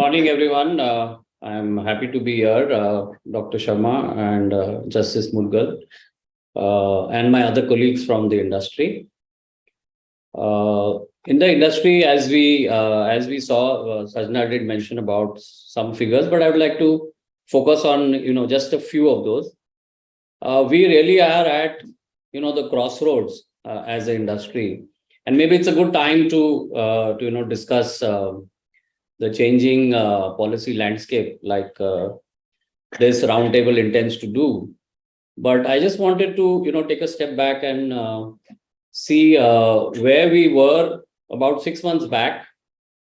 morning, everyone. I'm happy to be here, Dr. Sharma and Justice Mudgal, and my other colleagues from the industry. In the industry, as we saw, Sajna did mention about some figures, but I would like to focus on just a few of those. We really are at the crossroads as an industry, and maybe it's a good time to discuss the changing policy landscape like this roundtable intends to do. But I just wanted to take a step back and see where we were about 6 months back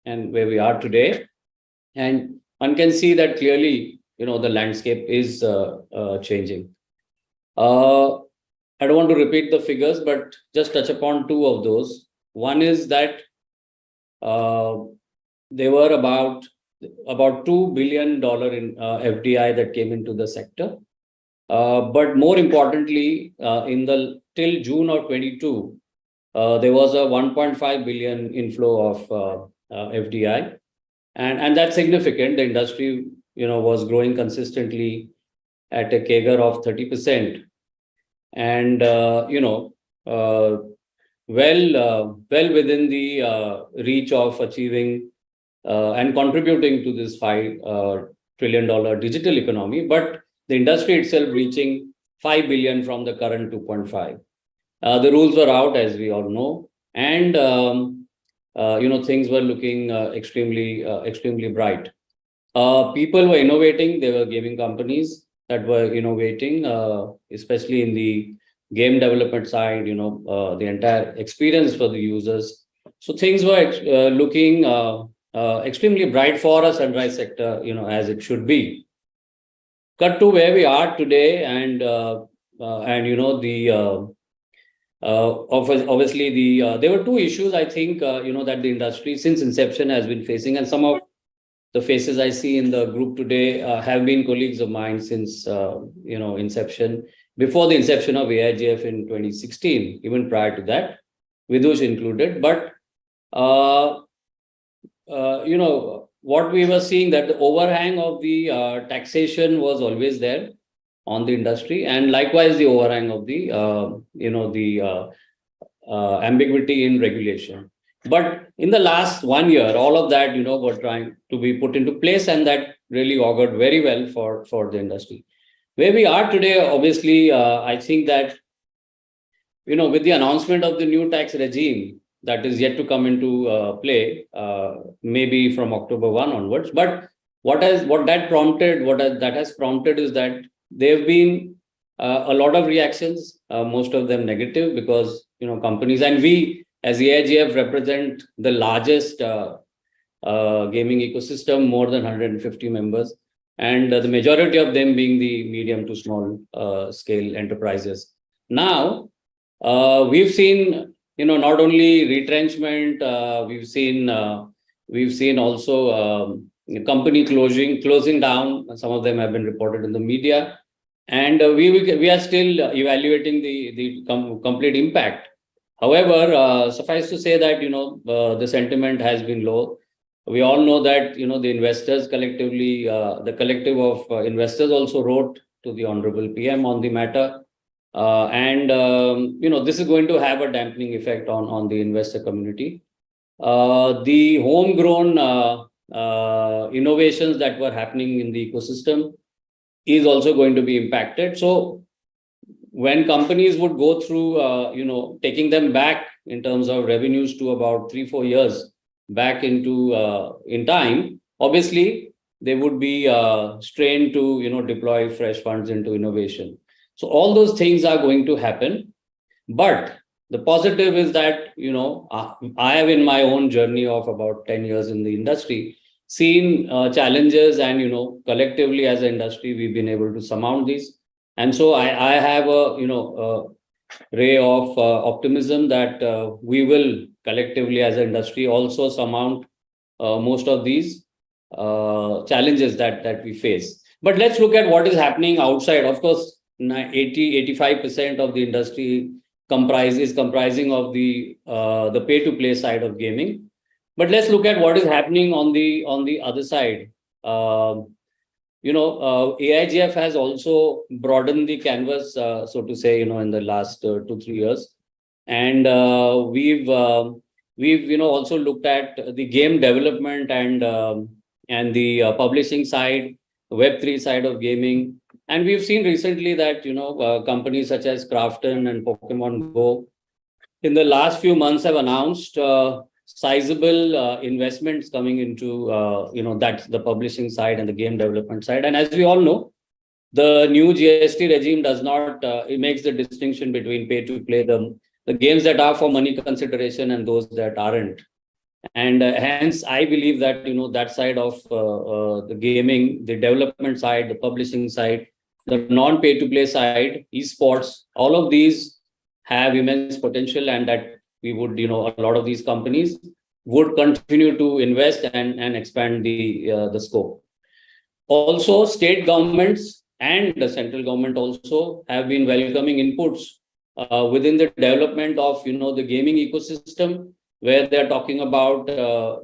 and where we are today. And one can see that clearly, the landscape is changing. I don't want to repeat the figures, but just touch upon two of those. One is that there were about $2 billion in FDI that came into the sector. But more importantly, till June of 22, there was a 1.5 billion inflow of FDI, and that's significant. The industry, was growing consistently at a CAGR of 30%, and well within the reach of achieving and contributing to this $5 trillion digital economy, but the industry itself reaching 5 billion from the current 2.5. The rules were out, as we all know, and things were looking extremely bright. People were innovating. There were gaming companies that were innovating, especially in the game development side. The entire experience for the users. So things were looking extremely bright for a sunrise sector, as it should be. Cut to where we are today, and obviously there were two issues I think that the industry since inception has been facing, and some of the faces I see in the group today have been colleagues of mine since inception, before the inception of AIGF in 2016, even prior to that, Vidush included. But what we were seeing, that the overhang of the taxation was always there on the industry, and likewise the overhang of the ambiguity in regulation. But in the last 1 year, all of that were trying to be put into place, and that really augured very well for the industry. Where we are today, obviously, I think that with the announcement of the new tax regime that is yet to come into play, maybe from October 1 onwards. But what that has prompted is that there have been a lot of reactions, most of them negative, because companies, and we as AIGF represent the largest gaming ecosystem, more than 150 members, and the majority of them being the medium to small scale enterprises. Now, we've seen not only retrenchment, we've seen also company closing down. Some of them have been reported in the media, and we are still evaluating the complete impact. However, suffice to say that the sentiment has been low. We all know that the investors collectively, the collective of investors also wrote to the Honorable PM on the matter. This is going to have a dampening effect on the investor community. The homegrown innovations that were happening in the ecosystem is also going to be impacted. So when companies would go through, taking them back in terms of revenues to about 3-4 years back in time, obviously they would be strained to deploy fresh funds into innovation. So all those things are going to happen. But the positive is that, I have in my own journey of about 10 years in the industry, seen challenges, and, collectively as an industry, we've been able to surmount these. And so I have a ray of optimism that we will collectively as an industry also surmount most of these challenges that we face. But let's look at what is happening outside. Of course, 85% of the industry comprising of the pay-to-play side of gaming. But let's look at what is happening on the other side. AIGF has also broadened the canvas, so to say, in the last 2-3 years, and we've also looked at the game development and the publishing side, Web3 side of gaming, and we've seen recently that companies such as Krafton and Pokemon Go in the last few months have announced sizable investments coming into that's the publishing side and the game development side. And as we all know, the new GST regime does not it makes the distinction between pay to play, the games that are for money consideration and those that aren't. And hence I believe that that side of the gaming, the development side, the publishing side, the non pay to play side, esports, all of these have immense potential, and that we would, a lot of these companies would continue to invest and expand the scope. Also, state governments and the central government also have been welcoming inputs within the development of the gaming ecosystem, where they're talking about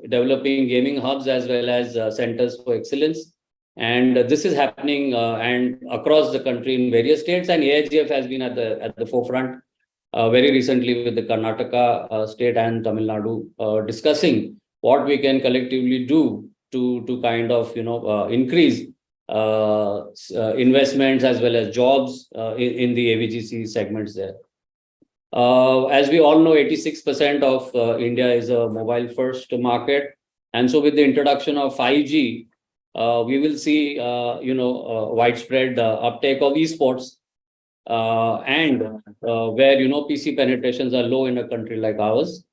developing gaming hubs as well as centers for excellence. And this is happening and across the country in various states, and AIGF has been at the forefront very recently with the Karnataka state and Tamil Nadu, discussing what we can collectively do to kind of increase investments as well as jobs in the AVGC segments there. As we all know, 86% of India is a mobile first market, and so with the introduction of 5G, we will see widespread uptake of esports. And where PC penetrations are low in a country like ours,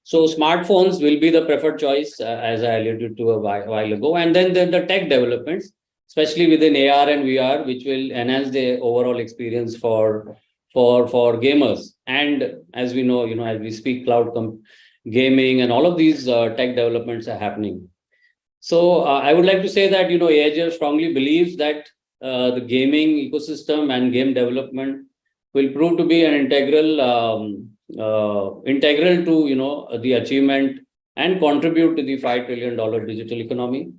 so smartphones will be the preferred choice, as I alluded to a while ago. And then the tech developments, especially within AR and VR, which will enhance the overall experience for gamers. And as we know, as we speak, cloud gaming and all of these tech developments are happening. So I would like to say that AIGF strongly believes that the gaming ecosystem and game development will prove to be an integral to the achievement and contribute to the $5 trillion digital economy.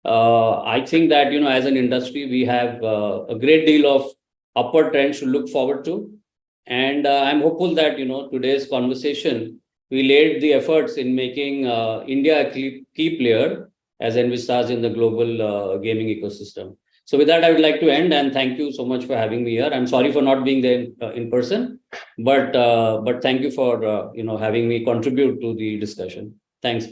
I think that as an industry we have a great deal of upward trends to look forward to, and I'm hopeful that today's conversation we laid the efforts in making India a key player as envisaged in the global gaming ecosystem. So with that, I would like to end, and thank you so much for having me here. I'm sorry for not being there in person, but thank you for having me contribute to the discussion. Thanks.